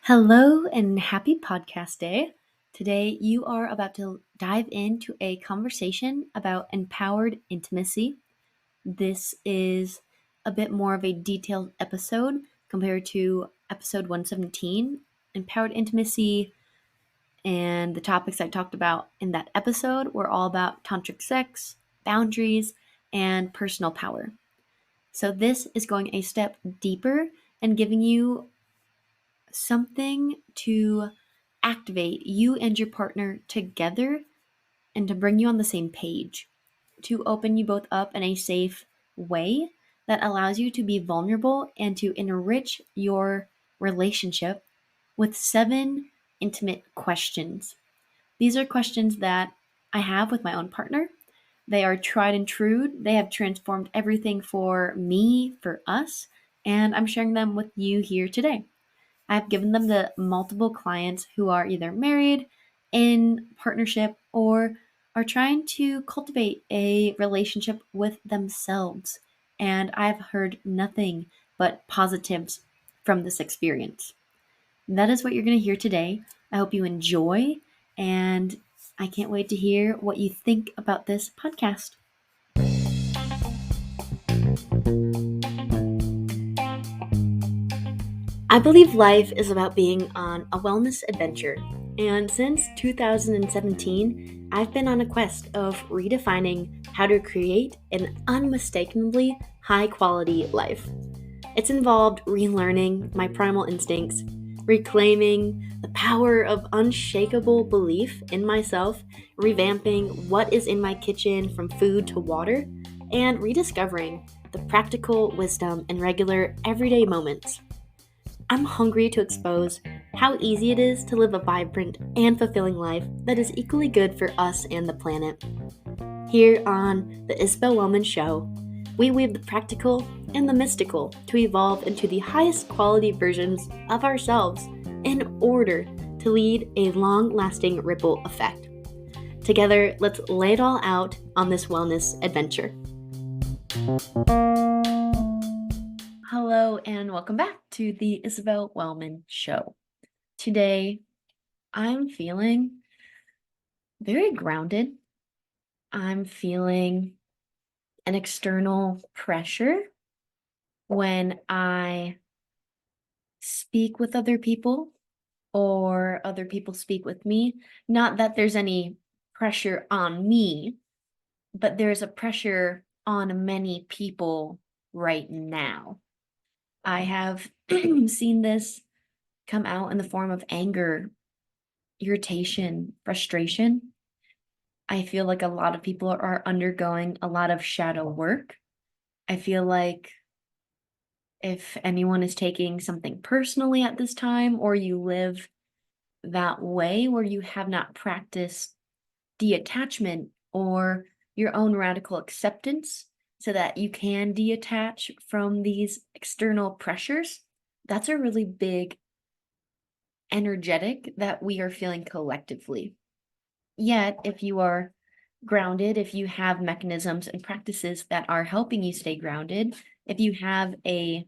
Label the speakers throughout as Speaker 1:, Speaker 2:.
Speaker 1: Hello and happy podcast day. Today, you are about to dive into a conversation about empowered intimacy. This is a bit more of a detailed episode compared to episode 117. Empowered intimacy and the topics I talked about in that episode were all about tantric sex, boundaries, and personal power. So, this is going a step deeper and giving you something to activate you and your partner together and to bring you on the same page, to open you both up in a safe way that allows you to be vulnerable and to enrich your relationship with 7 intimate questions. These are questions that I have with my own partner. They are tried and true. They have transformed everything for me, for us, and I'm sharing them with you here today. I've given them to multiple clients who are either married, in partnership, or are trying to cultivate a relationship with themselves. And I've heard nothing but positives from this experience. And that is what you're going to hear today. I hope you enjoy, and I can't wait to hear what you think about this podcast. I believe life is about being on a wellness adventure, and since 2017, I've been on a quest of redefining how to create an unmistakably high quality life. It's involved relearning my primal instincts, reclaiming the power of unshakable belief in myself, revamping what is in my kitchen from food to water, and rediscovering the practical wisdom in regular everyday moments. I'm hungry to expose how easy it is to live a vibrant and fulfilling life that is equally good for us and the planet. Here on the Isabelle Wellman Show, we weave the practical and the mystical to evolve into the highest quality versions of ourselves in order to lead a long-lasting ripple effect. Together, let's lay it all out on this wellness adventure. Hello and welcome back to the Isabelle Wellman Show. Today, I'm feeling very grounded. I'm feeling an external pressure when I speak with other people or other people speak with me. Not that there's any pressure on me, but there's a pressure on many people right now. I have seen this come out in the form of anger, irritation, frustration. I feel like a lot of people are undergoing a lot of shadow work. I feel like if anyone is taking something personally at this time, or you live that way where you have not practiced detachment or your own radical acceptance so that you can detach from these external pressures, that's a really big energetic that we are feeling collectively. Yet, if you are grounded, if you have mechanisms and practices that are helping you stay grounded, if you have a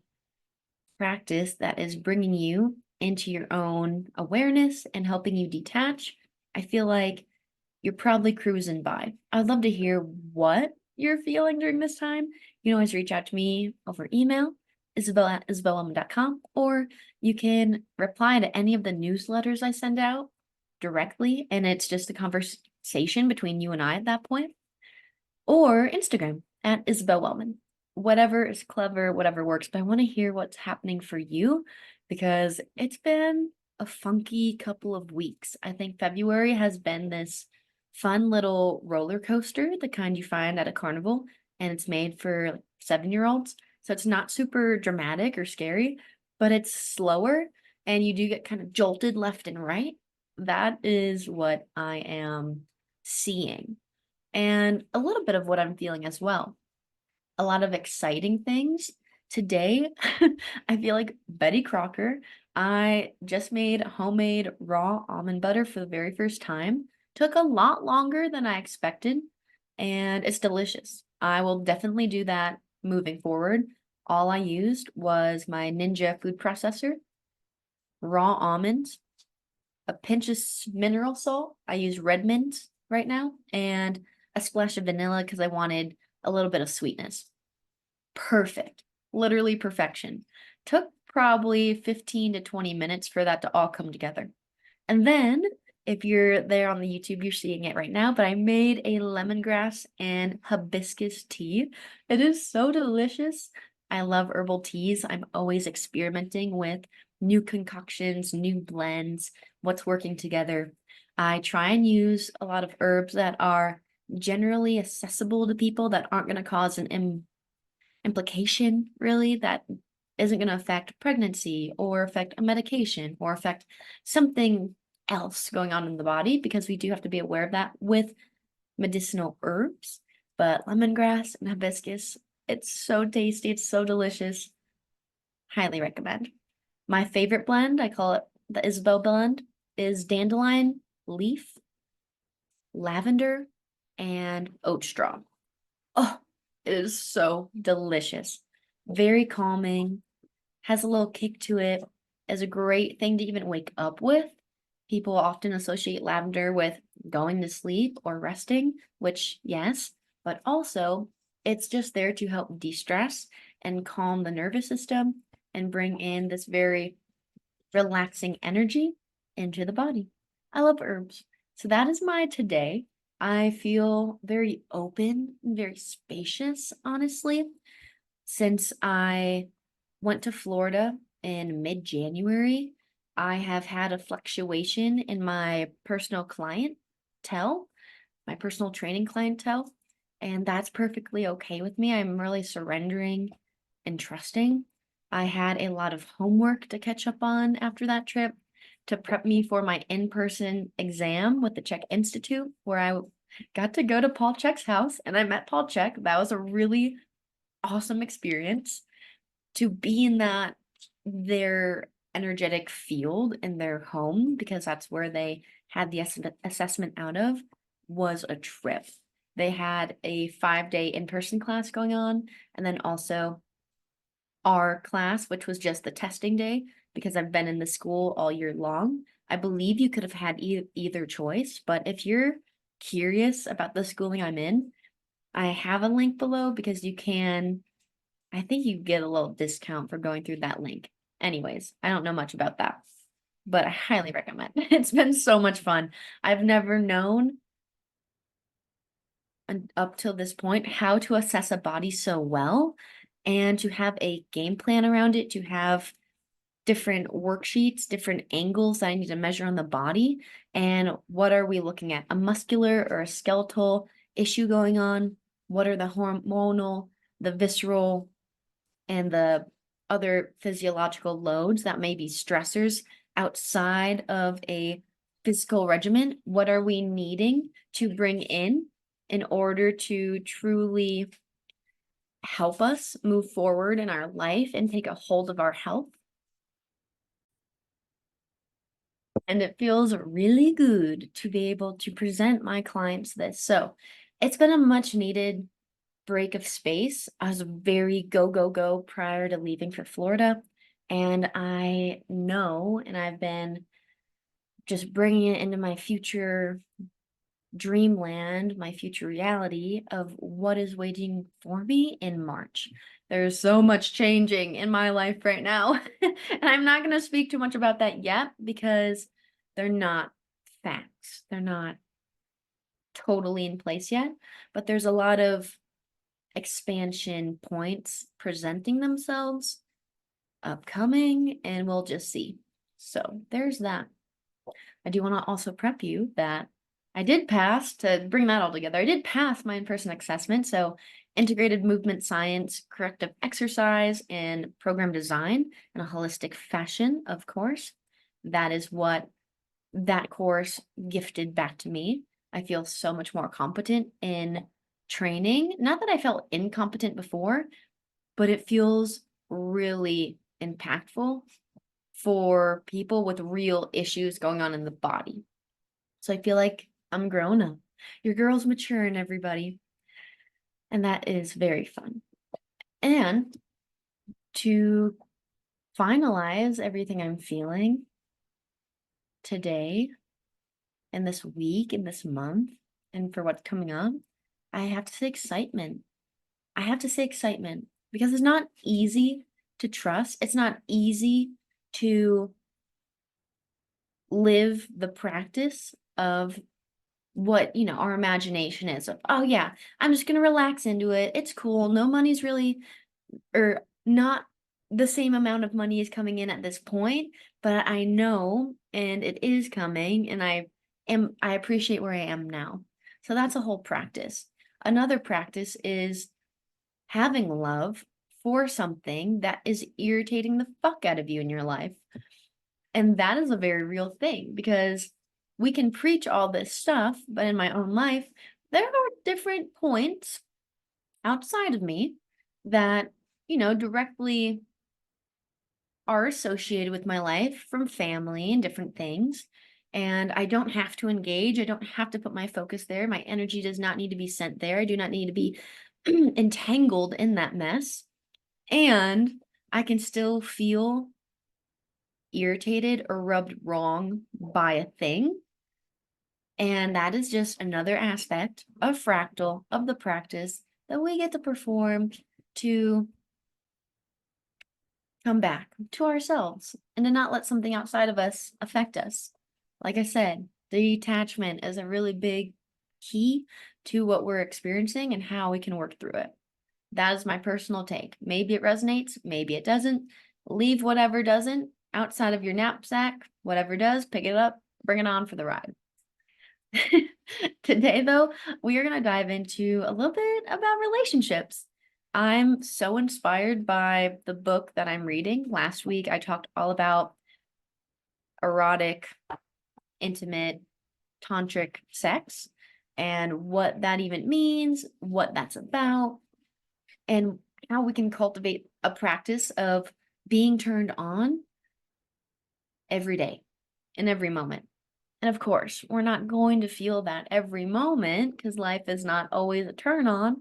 Speaker 1: practice that is bringing you into your own awareness and helping you detach, I feel like you're probably cruising by. I would love to hear what you're feeling during this time. You can always reach out to me over email, isabelle@isabellewellman.com, or you can reply to any of the newsletters I send out directly, and it's just a conversation between you and I at that point, or Instagram at Isabelle Wellman. Whatever is clever, whatever works, but I want to hear what's happening for you because it's been a funky couple of weeks. I think February has been this fun little roller coaster, the kind you find at a carnival, and it's made for like 7-year-olds. So it's not super dramatic or scary, but it's slower and you do get kind of jolted left and right. That is what I am seeing. And a little bit of what I'm feeling as well. A lot of exciting things. Today, I feel like Betty Crocker. I just made homemade raw almond butter for the very first time. Took a lot longer than I expected, and it's delicious. I will definitely do that moving forward. All I used was my Ninja food processor, raw almonds, a pinch of mineral salt. I use red mint right now, and a splash of vanilla because I wanted a little bit of sweetness. Perfect. Literally perfection. Took probably 15 to 20 minutes for that to all come together. And then, if you're there on the YouTube, you're seeing it right now, but I made a lemongrass and hibiscus tea. It is so delicious. I love herbal teas. I'm always experimenting with new concoctions, new blends, what's working together. I try and use a lot of herbs that are generally accessible to people that aren't going to cause an implication, really, that isn't going to affect pregnancy or affect a medication or affect something else going on in the body, because we do have to be aware of that with medicinal herbs. But lemongrass and hibiscus, it's so tasty, it's so delicious. Highly recommend. My favorite blend, I call it the Isabelle blend, is dandelion, leaf, lavender, and oat straw. Oh, it is so delicious. Very calming, has a little kick to it, is a great thing to even wake up with. People often associate lavender with going to sleep or resting, which, yes, but also it's just there to help de-stress and calm the nervous system and bring in this very relaxing energy into the body. I love herbs. So that is my today. I feel very open and very spacious, honestly, since I went to Florida in mid-January. I have had a fluctuation in my personal clientele, my personal training clientele, and that's perfectly okay with me. I'm really surrendering and trusting. I had a lot of homework to catch up on after that trip to prep me for my in-person exam with the Czech Institute, where I got to go to Paul Chek's house and I met Paul Chek. That was a really awesome experience to be in their energetic field in their home, because that's where they had the assessment out of, was a trip. They had a 5-day in-person class going on, and then also our class, which was just the testing day, because I've been in the school all year long. I believe you could have had either choice, but if you're curious about the schooling I'm in, I have a link below, because I think you get a little discount for going through that link. Anyways, I don't know much about that, but I highly recommend. It's been so much fun. I've never known up till this point how to assess a body so well, and to have a game plan around it, to have different worksheets, different angles that I need to measure on the body, and what are we looking at? A muscular or a skeletal issue going on? What are the hormonal, the visceral, and the other physiological loads that may be stressors outside of a physical regimen? What are we needing to bring in order to truly help us move forward in our life and take a hold of our health? And it feels really good to be able to present my clients this. So it's been a much needed break of space. I was very go, go, go prior to leaving for Florida. And I know, and I've been just bringing it into my future dreamland, my future reality of what is waiting for me in March. There's so much changing in my life right now. And I'm not going to speak too much about that yet, because they're not facts. They're not totally in place yet, but there's a lot of expansion points presenting themselves upcoming, and we'll just see. So there's that. I do want to also prep you that I did pass, to bring that all together. I did pass my in-person assessment. So integrated movement science, corrective exercise, and program design in a holistic fashion, of course. That is what that course gifted back to me. I feel so much more competent in training. Not that I felt incompetent before, but it feels really impactful for people with real issues going on in the body. So I feel like I'm grown up. Your girl's maturing, everybody. And that is very fun. And to finalize everything I'm feeling, today and this week and this month and for what's coming up, I have to say excitement. I have to say excitement because it's not easy to trust. It's not easy to live the practice of what, our imagination is of, oh yeah, I'm just going to relax into it. It's cool. No money's really, or not the same amount of money is coming in at this point, but I know, and it is coming, and I appreciate where I am now. So that's a whole practice. Another practice is having love for something that is irritating the fuck out of you in your life. And that is a very real thing because we can preach all this stuff, but in my own life, there are different points outside of me that, directly are associated with my life from family and different things. And I don't have to engage. I don't have to put my focus there. My energy does not need to be sent there. I do not need to be entangled in that mess. And I can still feel irritated or rubbed wrong by a thing. And that is just another aspect of fractal of the practice that we get to perform to come back to ourselves and to not let something outside of us affect us. Like I said, detachment is a really big key to what we're experiencing and how we can work through it. That is my personal take. Maybe it resonates, maybe it doesn't. Leave whatever doesn't outside of your knapsack. Whatever does, pick it up, bring it on for the ride. Today, though, we are going to dive into a little bit about relationships. I'm so inspired by the book that I'm reading. Last week, I talked all about erotic, intimate, tantric sex and what that even means, what that's about, and how we can cultivate a practice of being turned on every day, in every moment. And of course, we're not going to feel that every moment because life is not always a turn on.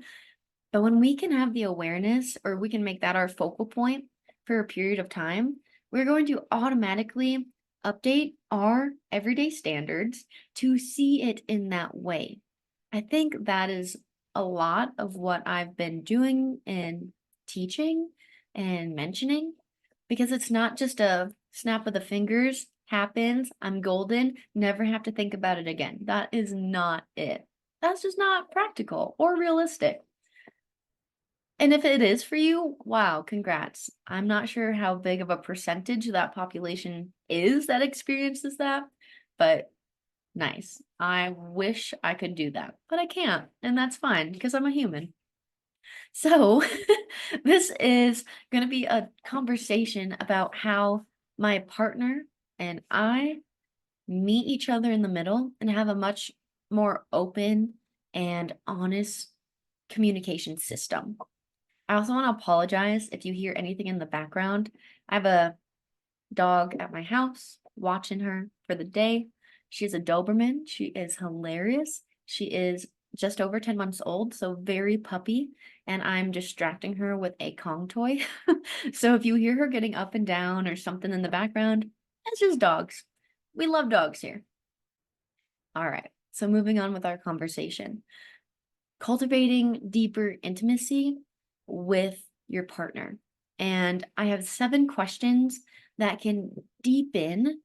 Speaker 1: But when we can have the awareness or we can make that our focal point for a period of time, we're going to automatically update our everyday standards to see it in that way. I think that is a lot of what I've been doing and teaching and mentioning because it's not just a snap of the fingers happens, I'm golden, never have to think about it again. That is not it. That's just not practical or realistic. And if it is for you, wow, congrats. I'm not sure how big of a percentage that population is that experiences that, but nice. I wish I could do that, but I can't, and that's fine because I'm a human. So, this is going to be a conversation about how my partner and I meet each other in the middle and have a much more open and honest communication system. I also want to apologize if you hear anything in the background. I have a dog at my house, watching her for the day. She's a Doberman. She is hilarious. She is just over 10 months old, so very puppy, and I'm distracting her with a Kong toy. So if you hear her getting up and down or something in the background, it's just dogs. We love dogs here. All right, so moving on with our conversation. Cultivating deeper intimacy with your partner. And I have 7 questions that can deepen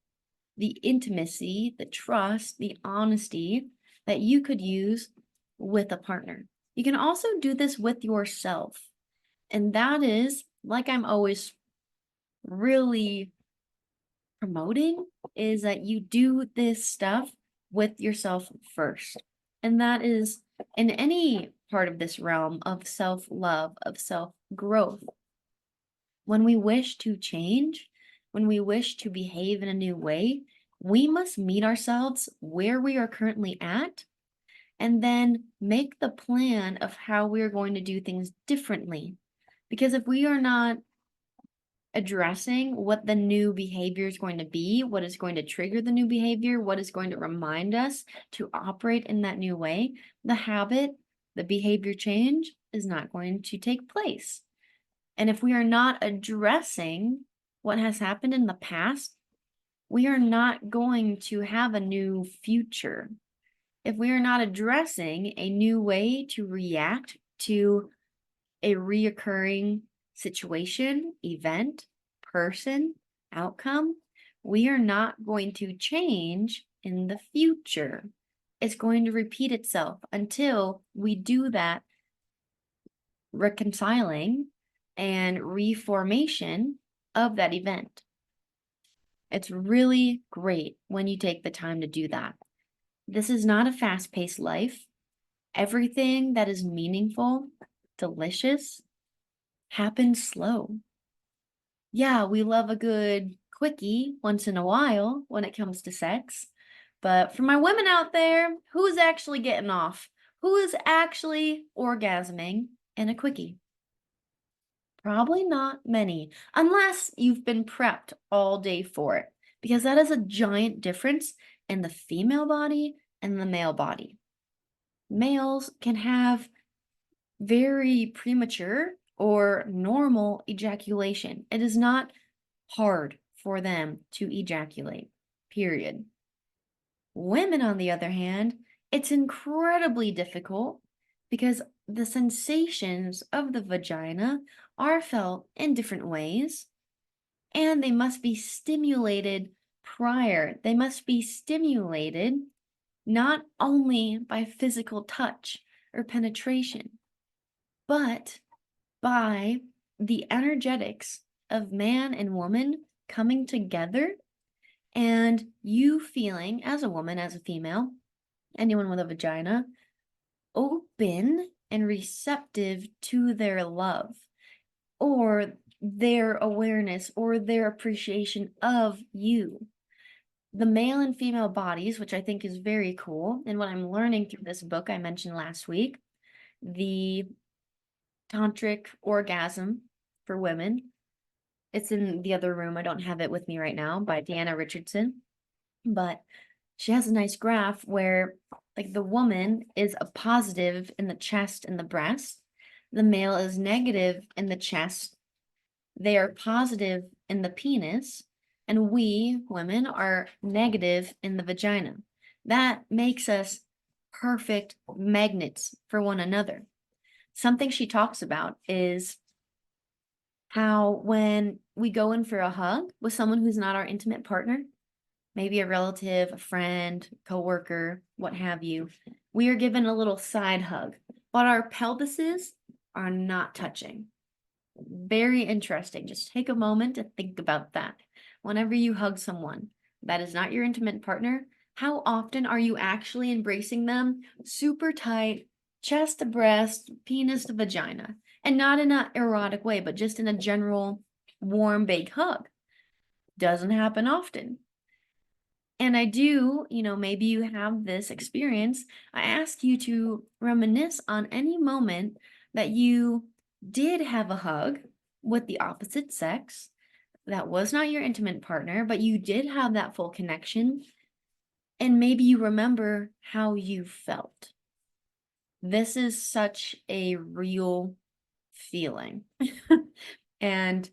Speaker 1: the intimacy, the trust, the honesty that you could use with a partner. You can also do this with yourself. And that is, like I'm always really promoting, is that you do this stuff with yourself first. And that is in any part of this realm of self-love, of self-growth. When we wish to change, when we wish to behave in a new way, we must meet ourselves where we are currently at and then make the plan of how we are going to do things differently. Because if we are not addressing what the new behavior is going to be, what is going to trigger the new behavior, what is going to remind us to operate in that new way, the habit, the behavior change is not going to take place. And if we are not addressing what has happened in the past, we are not going to have a new future. If we are not addressing a new way to react to a reoccurring situation, event, person, outcome, we are not going to change in the future. It's going to repeat itself until we do that reconciling and reformation of that event. It's really great when you take the time to do that. This is not a fast-paced life. Everything that is meaningful, delicious, happens slow. Yeah, we love a good quickie once in a while when it comes to sex. But for my women out there, who's actually getting off? Who is actually orgasming in a quickie? Probably not many, unless you've been prepped all day for it, because that is a giant difference in the female body and the male body. Males can have very premature or normal ejaculation. It is not hard for them to ejaculate, period. Women, on the other hand, it's incredibly difficult because the sensations of the vagina are felt in different ways, and they must be stimulated prior. They must be stimulated not only by physical touch or penetration, but by the energetics of man and woman coming together, and you feeling, as a woman, as a female, anyone with a vagina, open and receptive to their love or their awareness or their appreciation of you. The male and female bodies, which I think is very cool, and what I'm learning through this book I mentioned last week, the Tantric Orgasm for Women. It's in the other room. I don't have it with me right now, by Deanna Richardson. But she has a nice graph where, like, the woman is a positive in the chest and the breast. The male is negative in the chest. They are positive in the penis. And we, women, are negative in the vagina. That makes us perfect magnets for one another. Something she talks about is how when we go in for a hug with someone who's not our intimate partner, maybe a relative, a friend, coworker, what have you, we are given a little side hug, but our pelvises are not touching. Very interesting. Just take a moment to think about that. Whenever you hug someone that is not your intimate partner, how often are you actually embracing them super tight, chest to breast, penis to vagina, and not in an erotic way, but just in a general warm, big hug? Doesn't happen often. And I do, maybe you have this experience. I ask you to reminisce on any moment that you did have a hug with the opposite sex that was not your intimate partner, but you did have that full connection. And maybe you remember how you felt. This is such a real feeling. And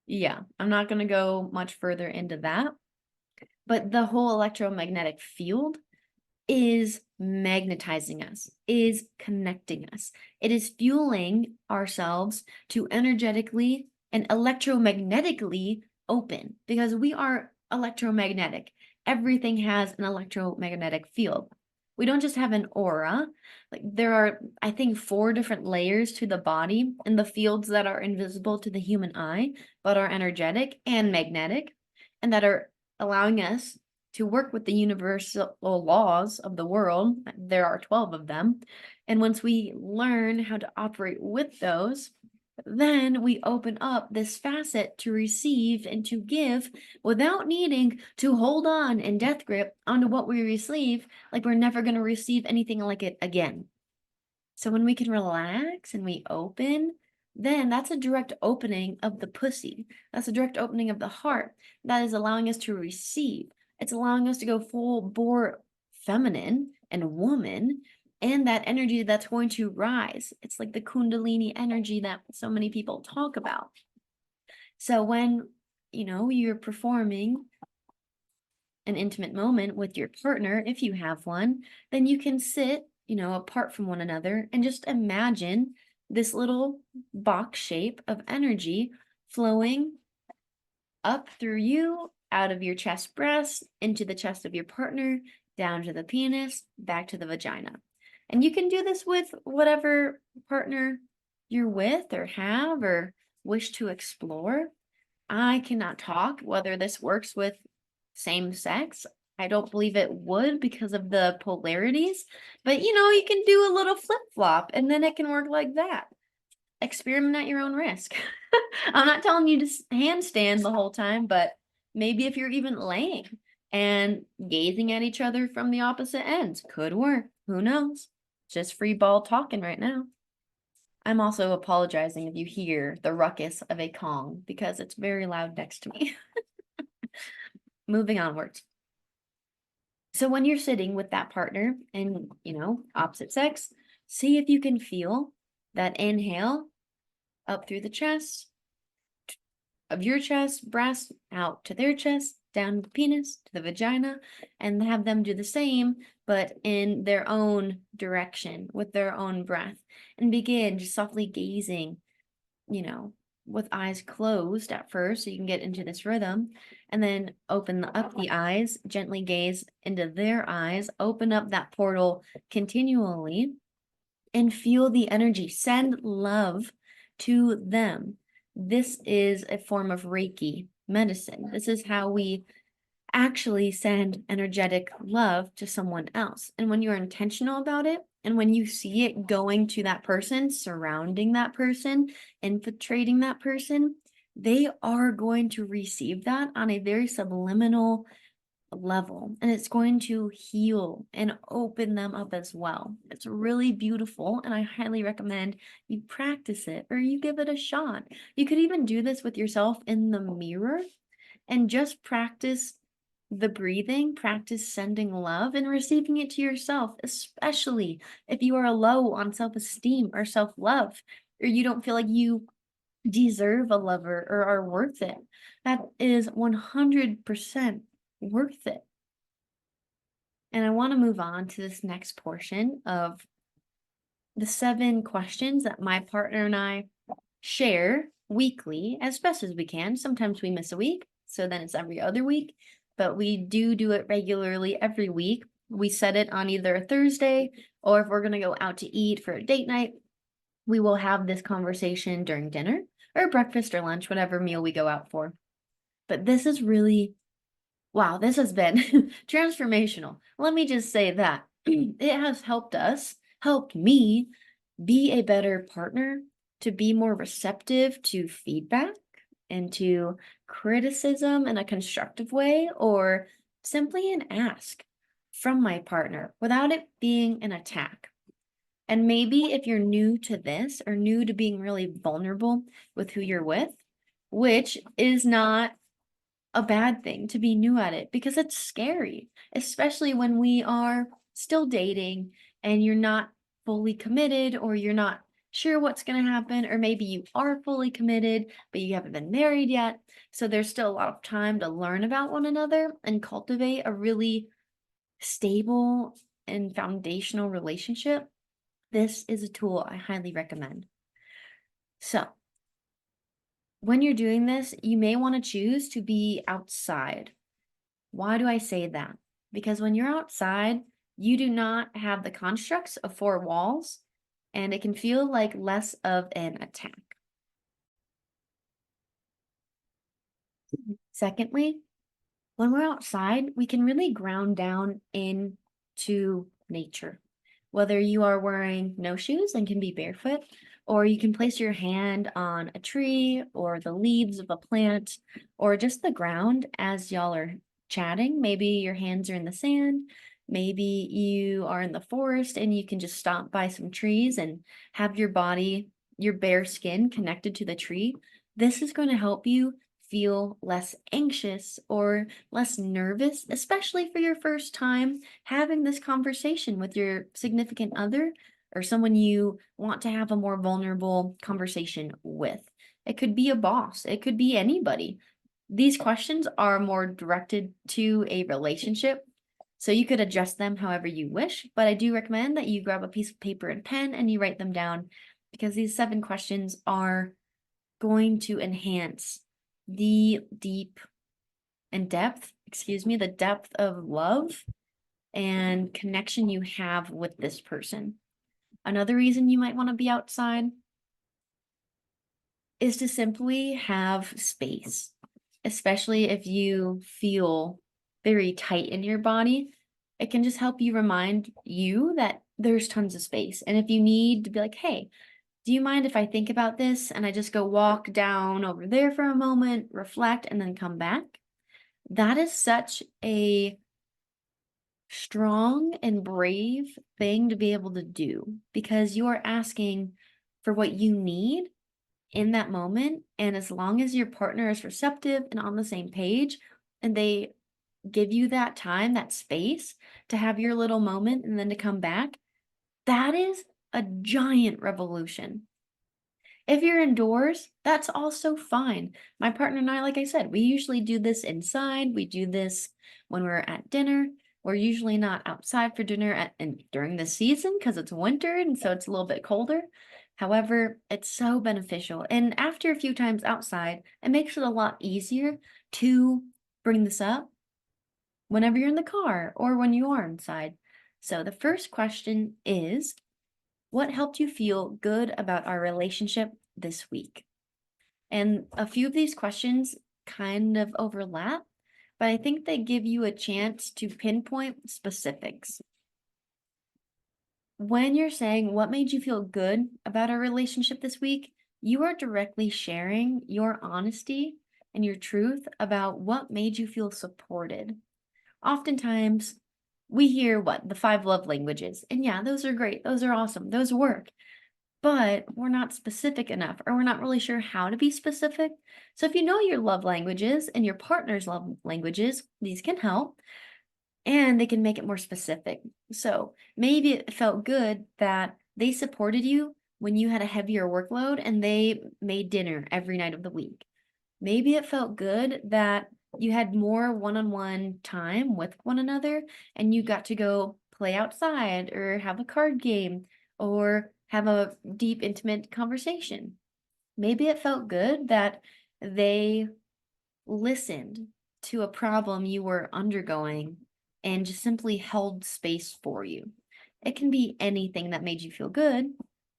Speaker 1: yeah, I'm not going to go much further into that. But the whole electromagnetic field is magnetizing us, is connecting us. It is fueling ourselves to energetically and electromagnetically open, because we are electromagnetic. Everything has an electromagnetic field. We don't just have an aura. Like, there are, I think, 4 different layers to the body and the fields that are invisible to the human eye, but are energetic and magnetic, and that are allowing us to work with the universal laws of the world. There are 12 of them. And once we learn how to operate with those, then we open up this facet to receive and to give without needing to hold on in death grip onto what we receive, like we're never going to receive anything like it again. So when we can relax and we open, then that's a direct opening of the pussy. That's a direct opening of the heart. That is allowing us to receive. It's allowing us to go full bore feminine and woman, and that energy that's going to rise. It's like the Kundalini energy that so many people talk about. So when, you're performing an intimate moment with your partner, if you have one, then you can sit, apart from one another and just imagine this little box shape of energy flowing up through you, out of your chest breast, into the chest of your partner, down to the penis, back to the vagina. And you can do this with whatever partner you're with or have or wish to explore. I cannot talk whether this works with same sex. I don't believe it would because of the polarities, but you can do a little flip flop and then it can work like that. Experiment at your own risk. I'm not telling you to handstand the whole time, but maybe if you're even laying and gazing at each other from the opposite ends, could work. Who knows? Just free ball talking right now. I'm also apologizing if you hear the ruckus of a Kong because it's very loud next to me. Moving onwards. So when you're sitting with that partner and, opposite sex, see if you can feel that inhale up through the chest, of your chest, breast, out to their chest, down to the penis, to the vagina, and have them do the same, but in their own direction, with their own breath. And begin just softly gazing, with eyes closed at first, so you can get into this rhythm, and then open up the eyes, gently gaze into their eyes, open up that portal continually, and feel the energy. Send love to them. This is a form of Reiki medicine. This is how we actually send energetic love to someone else. And when you're intentional about it, and when you see it going to that person, surrounding that person, infiltrating that person, they are going to receive that on a very subliminal level, and it's going to heal and open them up as well. It's really beautiful, and I highly recommend you practice it or you give it a shot. You could even do this with yourself in the mirror and just practice the breathing, practice sending love and receiving it to yourself, especially if you are low on self-esteem or self-love, or you don't feel like you deserve a lover or are worth it. That is 100% worth it. And I want to move on to this next portion of the 7 questions that my partner and I share weekly as best as we can. Sometimes we miss a week, so then it's every other week, but we do it regularly every week. We set it on either a Thursday, or if we're going to go out to eat for a date night, we will have this conversation during dinner or breakfast or lunch, whatever meal we go out for. But this is really, wow, this has been transformational. Let me just say that it has helped me be a better partner, to be more receptive to feedback and to criticism in a constructive way, or simply an ask from my partner without it being an attack. And maybe if you're new to this or new to being really vulnerable with who you're with, which is not a bad thing to be new at it, because it's scary, especially when we are still dating and you're not fully committed, or you're not sure what's going to happen, or maybe you are fully committed, but you haven't been married yet. So there's still a lot of time to learn about one another and cultivate a really stable and foundational relationship. This is a tool I highly recommend. So when you're doing this, you may want to choose to be outside. Why do I say that? Because when you're outside, you do not have the constructs of 4 walls, and it can feel like less of an attack. Secondly, when we're outside, we can really ground down into nature. Whether you are wearing no shoes and can be barefoot, or you can place your hand on a tree or the leaves of a plant, or just the ground as y'all are chatting. Maybe your hands are in the sand. Maybe you are in the forest and you can just stop by some trees and have your body, your bare skin connected to the tree. This is going to help you feel less anxious or less nervous, especially for your first time having this conversation with your significant other or someone you want to have a more vulnerable conversation with. It could be a boss, it could be anybody. These questions are more directed to a relationship, so you could adjust them however you wish, but I do recommend that you grab a piece of paper and pen and you write them down because these 7 questions are going to enhance the the depth of love and connection you have with this person. Another reason you might want to be outside is to simply have space, especially if you feel very tight in your body. It can just help you remind you that there's tons of space. And if you need to be like, hey, do you mind if I think about this and I just go walk down over there for a moment, reflect, and then come back? That is such a strong and brave thing to be able to do because you are asking for what you need in that moment. And as long as your partner is receptive and on the same page, and they give you that time, that space to have your little moment and then to come back, that is a giant revolution. If you're indoors, that's also fine. My partner and I, like I said, we usually do this inside. We do this when we're at dinner. We're usually not outside for dinner during the season because it's winter and so it's a little bit colder. However, it's so beneficial. And after a few times outside, it makes it a lot easier to bring this up whenever you're in the car or when you are inside. So the first question is, what helped you feel good about our relationship this week? And a few of these questions kind of overlap, but I think they give you a chance to pinpoint specifics. When you're saying what made you feel good about our relationship this week, you are directly sharing your honesty and your truth about what made you feel supported. Oftentimes, we hear the 5 love languages, and yeah, those are great, those are awesome, those work, but we're not specific enough, or we're not really sure how to be specific. So if you know your love languages and your partner's love languages, these can help and they can make it more specific. So maybe it felt good that they supported you when you had a heavier workload and they made dinner every night of the week. Maybe it felt good that you had more one-on-one time with one another and you got to go play outside or have a card game or have a deep, intimate conversation. Maybe it felt good that they listened to a problem you were undergoing and just simply held space for you. It can be anything that made you feel good,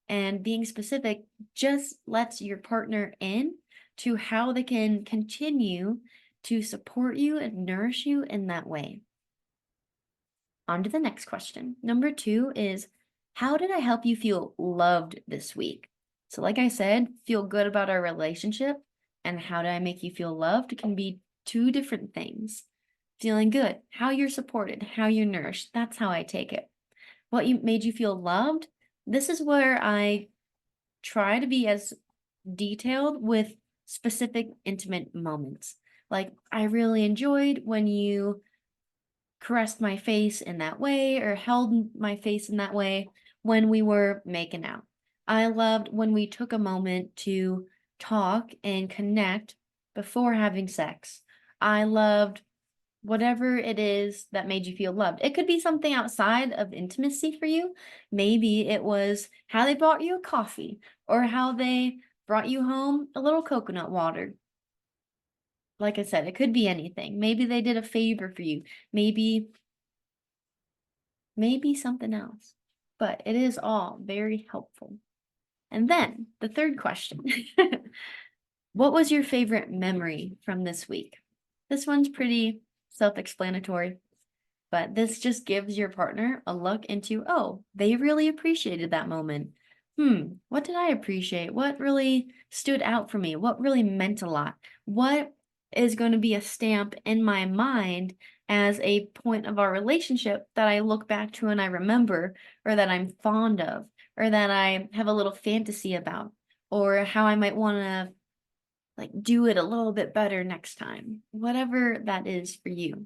Speaker 1: and being specific just lets your partner in to how they can continue to support you and nourish you in that way. On to the next question. Number 2 is, how did I help you feel loved this week? So like I said, feel good about our relationship and how did I make you feel loved can be 2 different things. Feeling good, how you're supported, how you're nourished. That's how I take it. What made you feel loved? This is where I try to be as detailed with specific intimate moments. Like, I really enjoyed when you caressed my face in that way or held my face in that way when we were making out. I loved when we took a moment to talk and connect before having sex. I loved whatever it is that made you feel loved. It could be something outside of intimacy for you. Maybe it was how they brought you a coffee or how they brought you home a little coconut water. Like I said, it could be anything. Maybe they did a favor for you. Maybe something else. But it is all very helpful. And then the third question. What was your favorite memory from this week? This one's pretty self-explanatory, but this just gives your partner a look into, oh, they really appreciated that moment. What did I appreciate? What really stood out for me? What really meant a lot? What is going to be a stamp in my mind as a point of our relationship that I look back to and I remember, or that I'm fond of, or that I have a little fantasy about, or how I might want to do it a little bit better next time, whatever that is for you.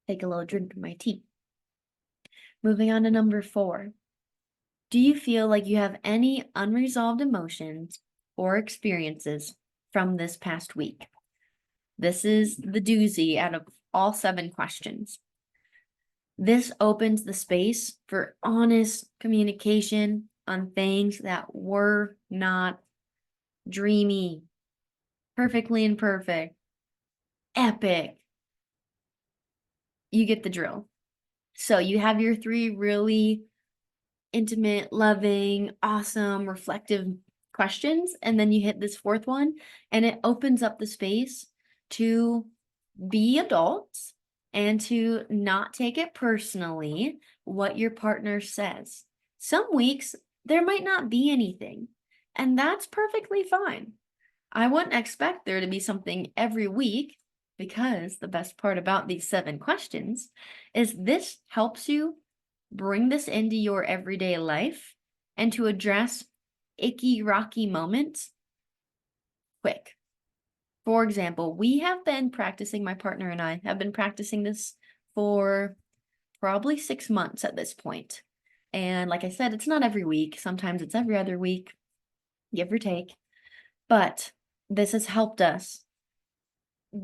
Speaker 1: Take a little drink of my tea. Moving on to number 4. Do you feel like you have any unresolved emotions or experiences from this past week. This is the doozy out of all 7 questions. This opens the space for honest communication on things that were not dreamy, perfectly imperfect, epic. You get the drill. So you have your 3 really intimate, loving, awesome, reflective questions, and then you hit this 4th one, and it opens up the space to be adults and to not take it personally what your partner says. Some weeks there might not be anything, and that's perfectly fine. I wouldn't expect there to be something every week, because the best part about these 7 questions is this helps you bring this into your everyday life and to address icky, rocky moments quick. For example, we have been practicing, my partner and I have been practicing this for probably 6 months at this point. And like I said, it's not every week. Sometimes it's every other week, give or take. But this has helped us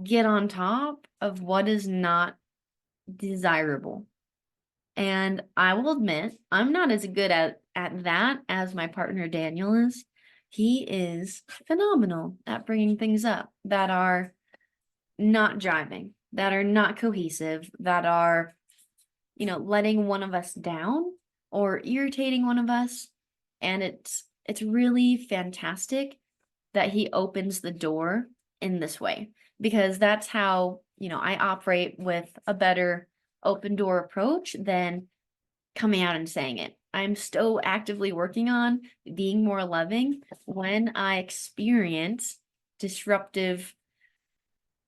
Speaker 1: get on top of what is not desirable. And I will admit, I'm not as good at that as my partner Daniel is. He is phenomenal at bringing things up that are not jiving, that are not cohesive, that are, letting one of us down or irritating one of us. And it's really fantastic that he opens the door in this way, because that's how, I operate with a better open door approach than coming out and saying it. I'm still actively working on being more loving when I experience disruptive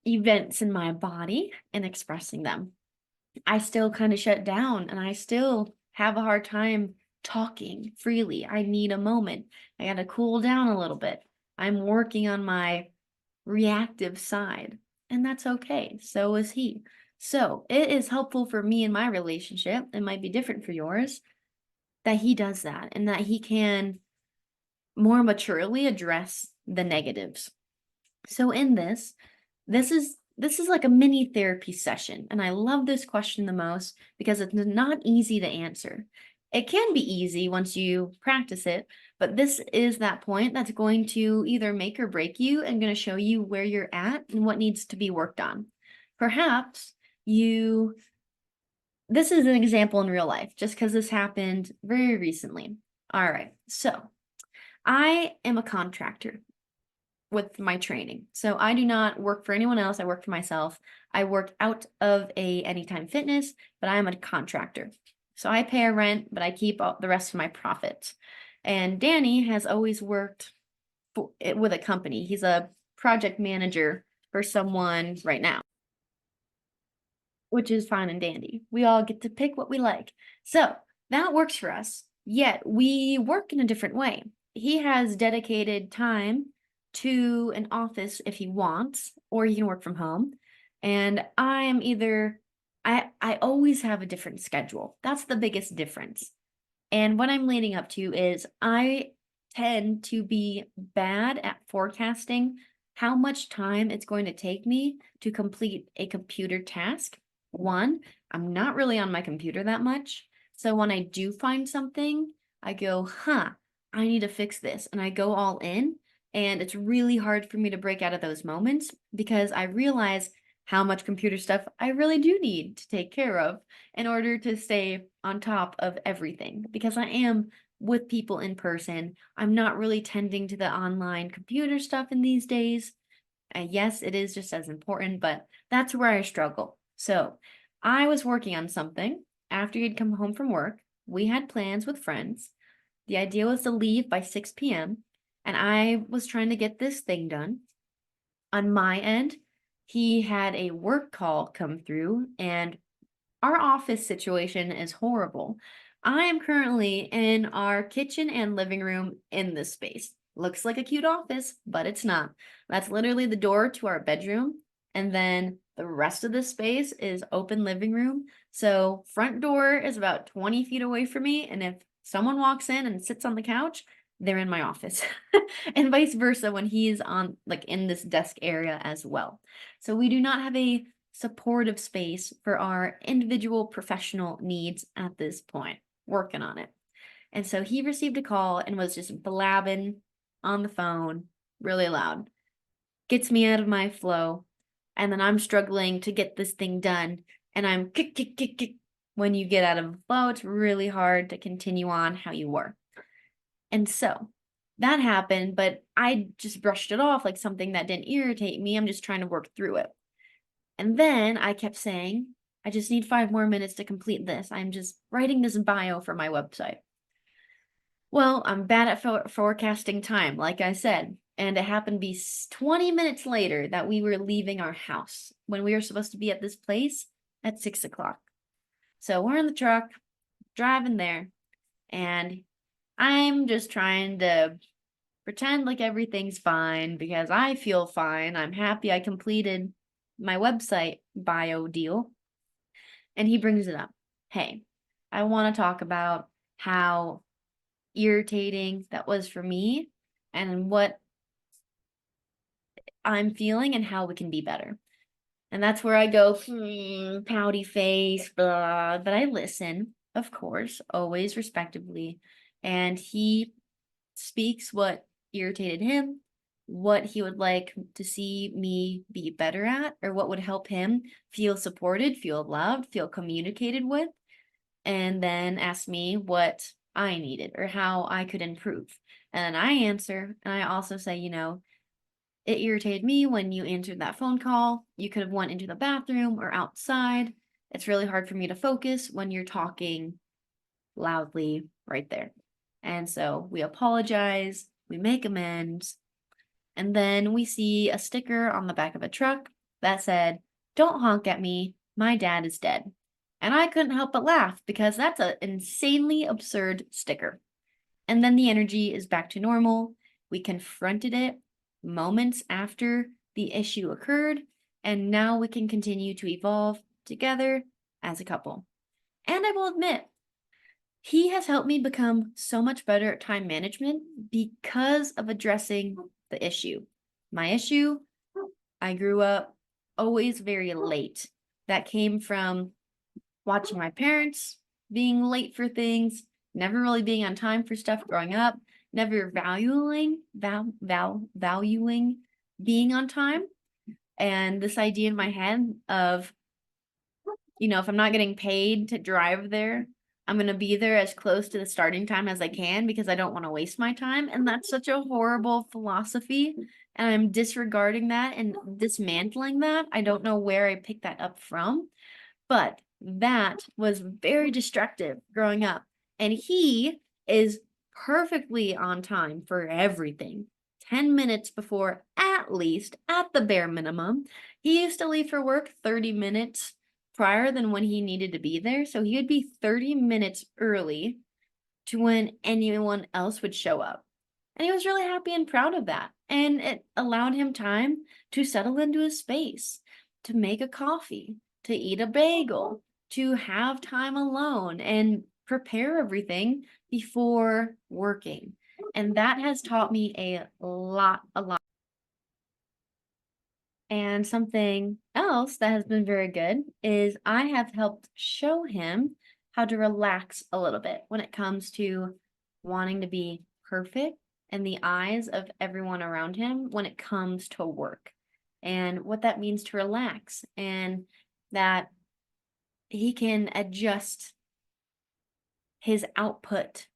Speaker 1: events in my body and expressing them. I still kind of shut down and I still have a hard time talking freely. I need a moment. I got to cool down a little bit. I'm working on my reactive side, and that's okay. So is he. So it is helpful for me in my relationship. It might be different for yours, that he does that and that he can more maturely address the negatives. So in this is like a mini therapy session. And I love this question the most because it's not easy to answer. It can be easy once you practice it, but this is that point that's going to either make or break you and going to show you where you're at and what needs to be worked on. Perhaps this is an example in real life, just because this happened very recently. All right, so I am a contractor with my training. So I do not work for anyone else. I work for myself. I work out of a Anytime Fitness, but I am a contractor. So I pay a rent, but I keep all the rest of my profits. And Danny has always worked with a company. He's a project manager for someone right now, which is fine and dandy. We all get to pick what we like. So that works for us, yet we work in a different way. He has dedicated time to an office if he wants, or he can work from home. And I always have a different schedule. That's the biggest difference. And what I'm leading up to is I tend to be bad at forecasting how much time it's going to take me to complete a computer task. One, I'm not really on my computer that much. So when I do find something, I go, I need to fix this. And I go all in. And it's really hard for me to break out of those moments because I realize how much computer stuff I really do need to take care of in order to stay on top of everything, because I am with people in person. I'm not really tending to the online computer stuff in these days. Yes, it is just as important, but that's where I struggle. So I was working on something after he'd come home from work. We had plans with friends. The idea was to leave by 6 p.m. and I was trying to get this thing done. On my end, he had a work call come through, and our office situation is horrible. I am currently in our kitchen and living room in this space. Looks like a cute office, but it's not. That's literally the door to our bedroom. And then the rest of the space is open living room. So front door is about 20 feet away from me. And if someone walks in and sits on the couch, they're in my office and vice versa when he's on like in this desk area as well. So we do not have a supportive space for our individual professional needs at this point. Working on it. And so he received a call and was just blabbing on the phone really loud. Gets me out of my flow. And then I'm struggling to get this thing done. And I'm kick, kick, kick, kick. When you get out of the flow, it's really hard to continue on how you were. And so that happened, but I just brushed it off like something that didn't irritate me. I'm just trying to work through it. And then I kept saying, I just need 5 more minutes to complete this. I'm just writing this bio for my website. Well, I'm bad at forecasting time, like I said, and it happened to be 20 minutes later that we were leaving our house when we were supposed to be at this place at 6 o'clock. So we're in the truck, driving there, and I'm just trying to pretend like everything's fine because I feel fine. I'm happy I completed my website bio deal. And he brings it up. Hey, I want to talk about how irritating that was for me and what I'm feeling and how we can be better. And that's where I go, pouty face, blah. But I listen, of course, always respectively. And he speaks what irritated him, what he would like to see me be better at, or what would help him feel supported, feel loved, feel communicated with, and then ask me what I needed or how I could improve. And I answer, and I also say, it irritated me when you answered that phone call. You could have went into the bathroom or outside. It's really hard for me to focus when you're talking loudly right there. And so we apologize, we make amends, and then we see a sticker on the back of a truck that said, "Don't honk at me, my dad is dead." And I couldn't help but laugh because that's an insanely absurd sticker. And then the energy is back to normal. We confronted it moments after the issue occurred, and now we can continue to evolve together as a couple. And I will admit, he has helped me become so much better at time management because of addressing the issue. My issue, I grew up always very late. That came from watching my parents being late for things, never really being on time for stuff growing up, never valuing being on time. And this idea in my head of, if I'm not getting paid to drive there, I'm going to be there as close to the starting time as I can because I don't want to waste my time. And that's such a horrible philosophy. And I'm disregarding that and dismantling that. I don't know where I picked that up from, but that was very destructive growing up. And he is perfectly on time for everything. 10 minutes before, at least, at the bare minimum. He used to leave for work 30 minutes prior than when he needed to be there. So he would be 30 minutes early to when anyone else would show up. And he was really happy and proud of that. And it allowed him time to settle into his space, to make a coffee, to eat a bagel, to have time alone and prepare everything before working. And that has taught me a lot. And something else that has been very good is I have helped show him how to relax a little bit when it comes to wanting to be perfect in the eyes of everyone around him when it comes to work and what that means to relax and that he can adjust his output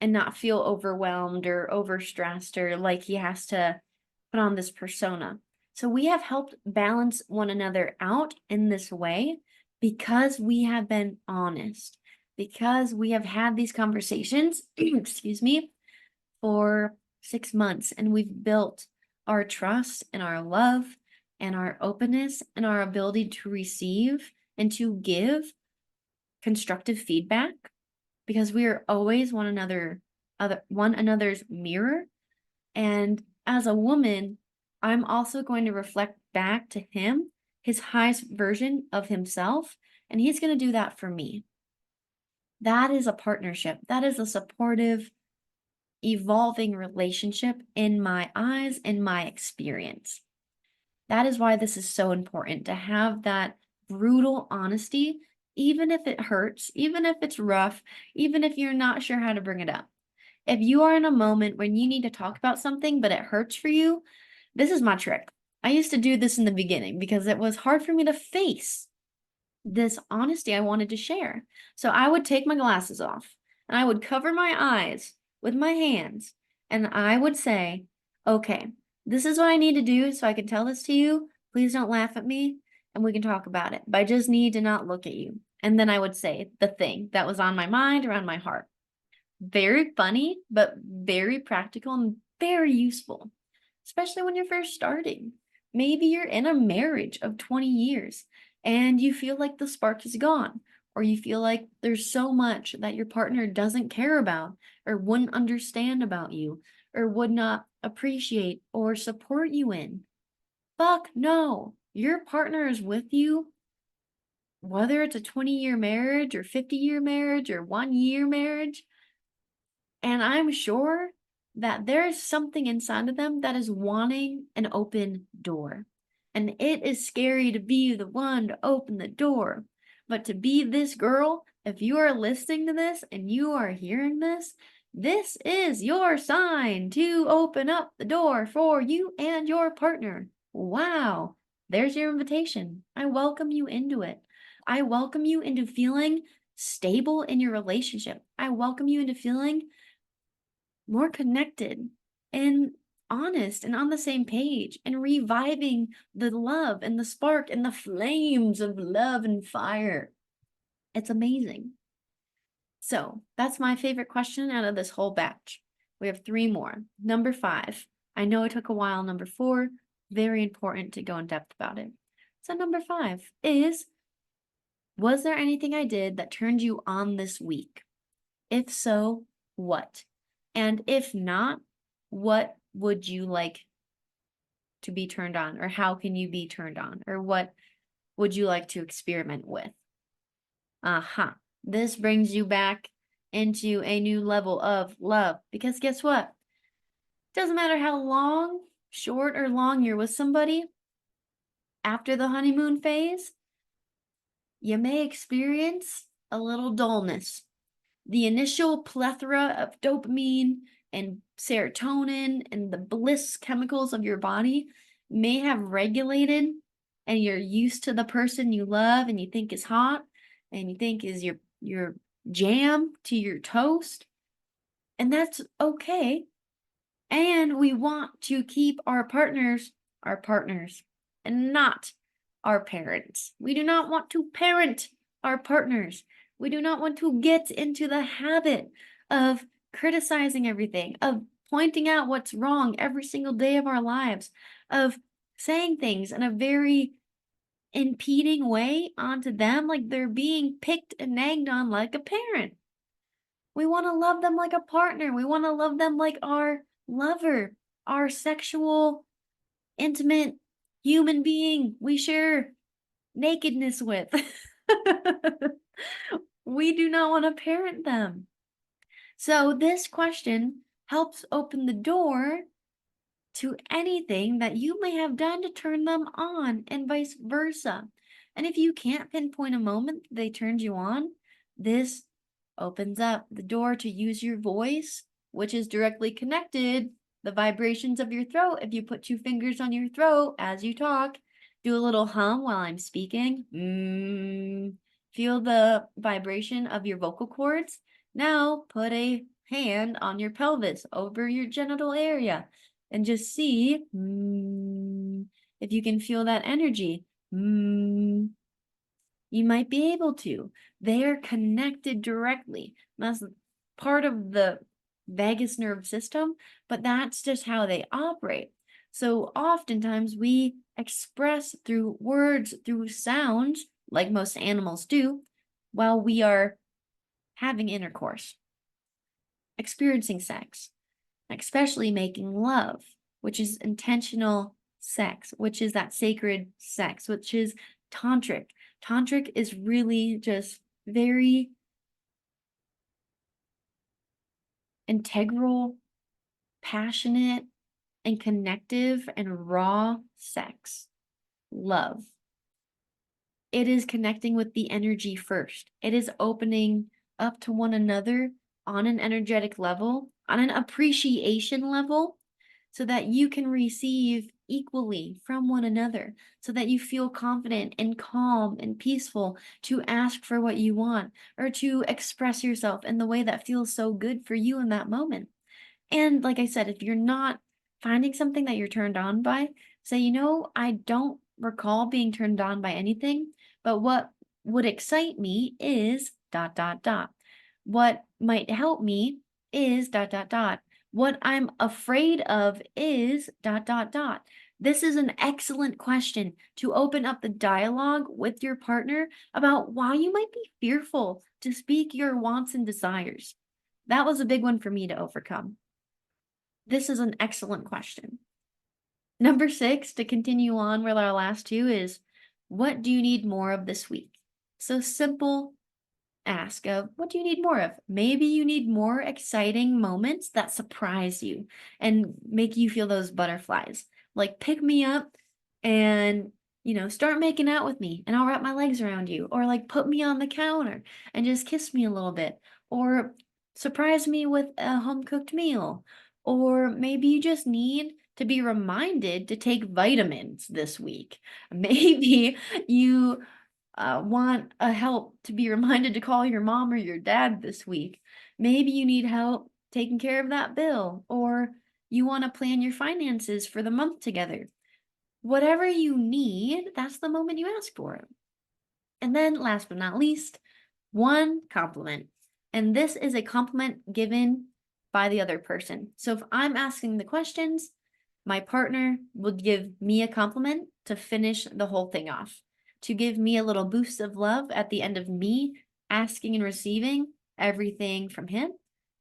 Speaker 1: and not feel overwhelmed or overstressed or like he has to put on this persona. So we have helped balance one another out in this way because we have been honest, because we have had these conversations, excuse me, for 6 months, and we've built our trust and our love and our openness and our ability to receive and to give constructive feedback because we are always one another's mirror. And as a woman, I'm also going to reflect back to him his highest version of himself, and he's going to do that for me. That is a partnership. That is a supportive evolving relationship in my eyes, in my experience. That is why this is so important to have that brutal honesty, even if it hurts, even if it's rough, even if you're not sure how to bring it up. If you are in a moment when you need to talk about something, but it hurts for you, this is my trick. I used to do this in the beginning because it was hard for me to face this honesty I wanted to share. So I would take my glasses off and I would cover my eyes with my hands and I would say, okay, this is what I need to do so I can tell this to you. Please don't laugh at me and we can talk about it. But I just need to not look at you. And then I would say the thing that was on my mind or on my heart. Very funny, but very practical and very useful, especially when you're first starting. Maybe you're in a marriage of 20 years and you feel like the spark is gone, or you feel like there's so much that your partner doesn't care about, or wouldn't understand about you, or would not appreciate or support you in. Fuck no. Your partner is with you, whether it's a 20-year marriage, or 50-year marriage, or 1-year marriage. And I'm sure that there's something inside of them that is wanting an open door. And it is scary to be the one to open the door. But to be this girl, if you are listening to this and you are hearing this, this is your sign to open up the door for you and your partner. Wow. There's your invitation. I welcome you into it. I welcome you into feeling stable in your relationship. I welcome you into feeling more connected and honest and on the same page and reviving the love and the spark and the flames of love and fire. It's amazing. So that's my favorite question out of this whole batch. We have 3 more. Number 5. I know it took a while. Number 4, very important to go in depth about it. So number 5 is, was there anything I did that turned you on this week? If so, what? And if not, what would you like to be turned on? Or how can you be turned on? Or what would you like to experiment with? This brings you back into a new level of love. Because guess what? Doesn't matter how long, short or long you're with somebody, after the honeymoon phase, you may experience a little dullness. The initial plethora of dopamine and serotonin and the bliss chemicals of your body may have regulated, and you're used to the person you love and you think is hot and you think is your jam to your toast. And that's okay. And we want to keep our partners and not our parents. We do not want to parent our partners. We do not want to get into the habit of criticizing everything, of pointing out what's wrong every single day of our lives, of saying things in a very impeding way onto them, like they're being picked and nagged on like a parent. We want to love them like a partner. We want to love them like our lover, our sexual, intimate human being we share nakedness with. We do not want to parent them. So this question helps open the door to anything that you may have done to turn them on and vice versa. And if you can't pinpoint a moment they turned you on, this opens up the door to use your voice, which is directly connected, the vibrations of your throat. If you put 2 fingers on your throat as you talk, do a little hum while I'm speaking. Feel the vibration of your vocal cords. Now put a hand on your pelvis over your genital area and just see if you can feel that energy. You might be able to. They are connected directly. That's part of the vagus nerve system, but that's just how they operate. So oftentimes we express through words, through sounds, like most animals do, while we are having intercourse, experiencing sex, especially making love, which is intentional sex, which is that sacred sex, which is tantric. Tantric is really just very integral passionate and connective and raw sex, love. It is connecting with the energy first. It is opening up to one another on an energetic level, on an appreciation level, so that you can receive equally from one another, so that you feel confident and calm and peaceful to ask for what you want or to express yourself in the way that feels so good for you in that moment. And like I said, if you're not finding something that you're turned on by, say, I don't recall being turned on by anything, but what would excite me is dot, dot, dot. What might help me is dot, dot, dot. What I'm afraid of is dot, dot, dot. This is an excellent question to open up the dialogue with your partner about why you might be fearful to speak your wants and desires. That was a big one for me to overcome. This is an excellent question. Number 6, to continue on with our last two, is what do you need more of this week? So simple ask of what do you need more of? Maybe you need more exciting moments that surprise you and make you feel those butterflies. Like pick me up and start making out with me and I'll wrap my legs around you, or like put me on the counter and just kiss me a little bit, or surprise me with a home cooked meal, or maybe you just need to be reminded to take vitamins this week. Maybe you want a help to be reminded to call your mom or your dad this week. Maybe you need help taking care of that bill, or you want to plan your finances for the month together. Whatever you need, that's the moment you ask for it. And then last but not least, one compliment. And this is a compliment given by the other person. So if I'm asking the questions, my partner will give me a compliment to finish the whole thing off, to give me a little boost of love at the end of me asking and receiving everything from him.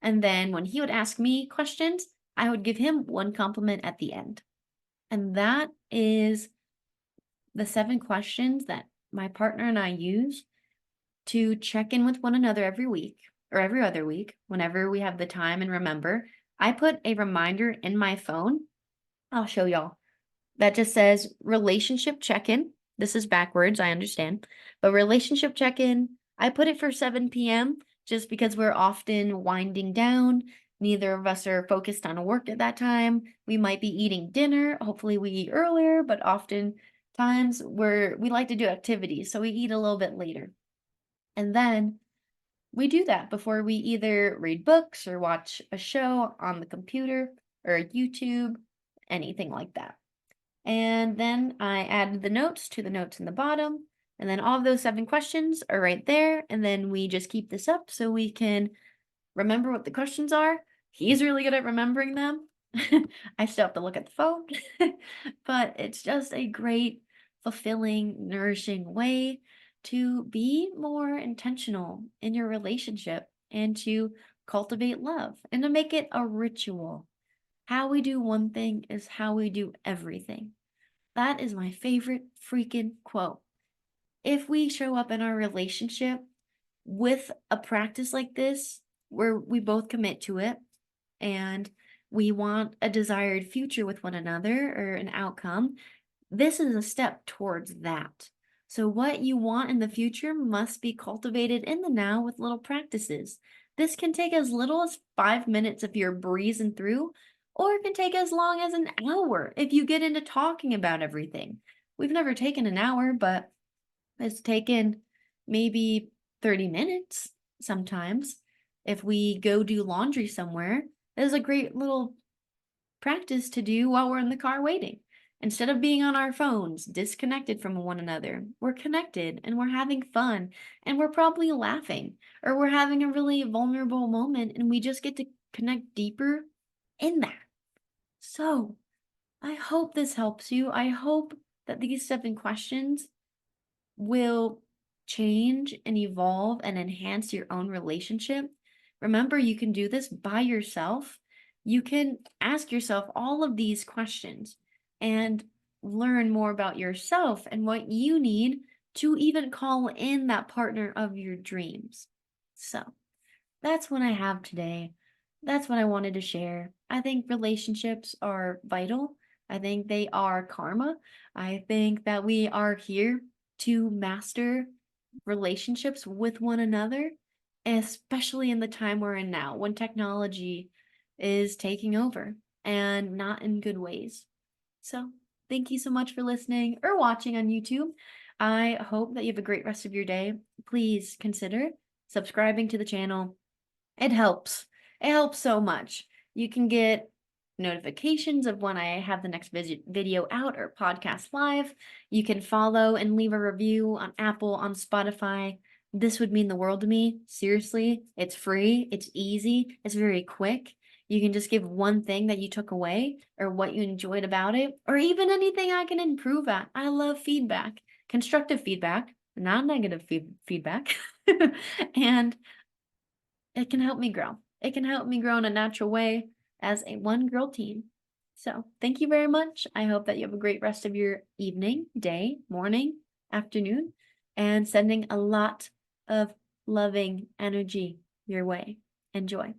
Speaker 1: And then when he would ask me questions, I would give him one compliment at the end. And that is the 7 questions that my partner and I use to check in with one another every week or every other week, whenever we have the time and remember. I put a reminder in my phone. I'll show y'all. That just says relationship check-in. This is backwards, I understand. But relationship check-in, I put it for 7 p.m. just because we're often winding down. Neither of us are focused on work at that time. We might be eating dinner. Hopefully we eat earlier, but oftentimes we like to do activities, so we eat a little bit later. And then we do that before we either read books or watch a show on the computer or YouTube, anything like that. And then I added the notes to the notes in the bottom. And then all of those 7 questions are right there. And then we just keep this up so we can remember what the questions are. He's really good at remembering them. I still have to look at the phone. But it's just a great, fulfilling, nourishing way to be more intentional in your relationship and to cultivate love and to make it a ritual. How we do one thing is how we do everything. That is my favorite freaking quote. If we show up in our relationship with a practice like this, where we both commit to it and we want a desired future with one another or an outcome, this is a step towards that. So what you want in the future must be cultivated in the now with little practices. This can take as little as 5 minutes if you're breezing through, or it can take as long as an hour if you get into talking about everything. We've never taken an hour, but it's taken maybe 30 minutes sometimes. If we go do laundry somewhere, there's a great little practice to do while we're in the car waiting. Instead of being on our phones, disconnected from one another, we're connected and we're having fun and we're probably laughing, or we're having a really vulnerable moment and we just get to connect deeper in that. So I hope this helps you. I hope that these 7 questions will change and evolve and enhance your own relationship. Remember, you can do this by yourself. You can ask yourself all of these questions and learn more about yourself and what you need to even call in that partner of your dreams. So that's what I have today. that's what I wanted to share. I think relationships are vital. I think they are karma. I think that we are here to master relationships with one another, especially in the time we're in now when technology is taking over and not in good ways. So, thank you so much for listening or watching on YouTube. I hope that you have a great rest of your day. Please consider subscribing to the channel. It helps. It helps so much. You can get notifications of when I have the next video out or podcast live. You can follow and leave a review on Apple, on Spotify. This would mean the world to me. Seriously, it's free, it's easy, it's very quick. You can just give one thing that you took away or what you enjoyed about it, or even anything I can improve at. I love feedback, constructive feedback, not negative feedback. And it can help me grow. It can help me grow in a natural way as a one girl team. So, thank you very much. I hope that you have a great rest of your evening, day, morning, afternoon, and sending a lot of loving energy your way. Enjoy.